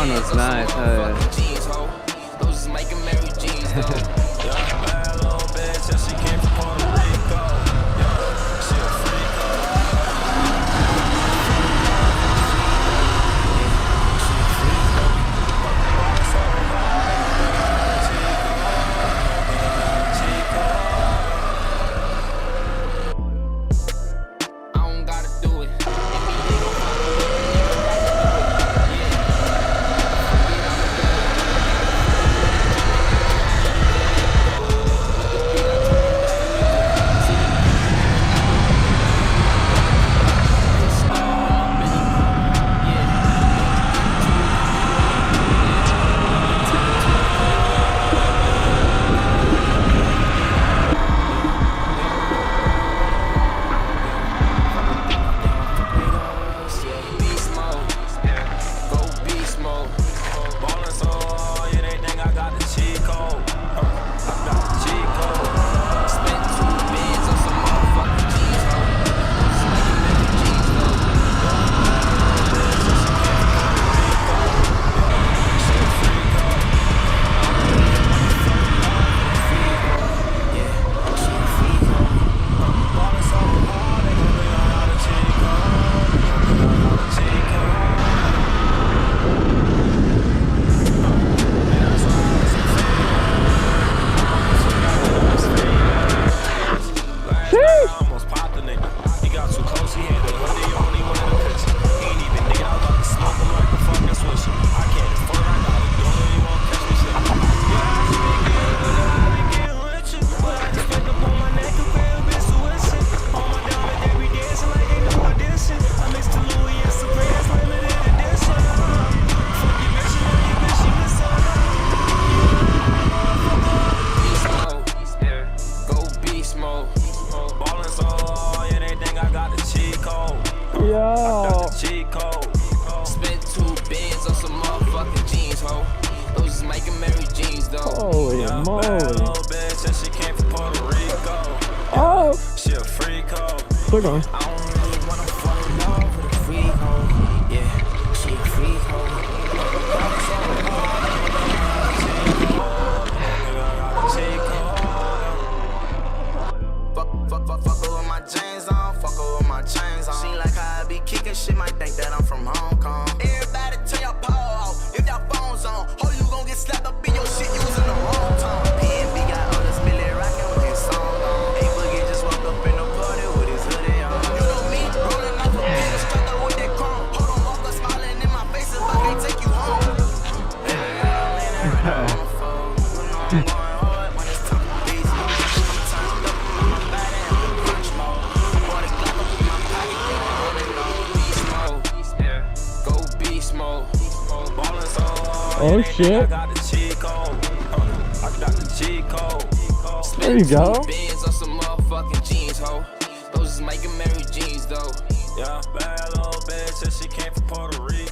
Toronto, it's nice. Oh, Yo. Spent 2 bands on some motherfucking jeans, ho. Those is making Mary jeans, though. Holy moly. Bitch, and she came from Puerto Rico. Oh. She a freak, ho. Still going. I don't really wanna fall in love with a freak, ho. Yeah, she a freak, ho. Fuck her with my jeans on, fuck her with my chains on. She like how I be kicking shit, might think that I'm from Hong Kong. Everybody turn your power off, if your phone's on. Oh, you gon' get slapped up in your shit using the wrong tone. PNB got all this Billy rockin' with his song on. A Boogie just walked up in the party with his hoodie on. You know me, rolling off a pin, struck up with that chrome. Hold on, walk up smiling in my face if I can't take you home. Baby, I'm leaning right on my phone. You know I'm going hard when it's time to beat. I'm turned up in my body, I'm in punch mode. Bought a Glock up in my pocket, yeah, on and on. Beast mode, yeah, go beast mode. Ballin' so hard, Oh shit. I got the cheat code. I got the cheat code. There you go. Bands on some motherfucking jeans, ho. Those is making Mary jeans, though. Yeah, bad little bitch, and she came from Puerto Rico.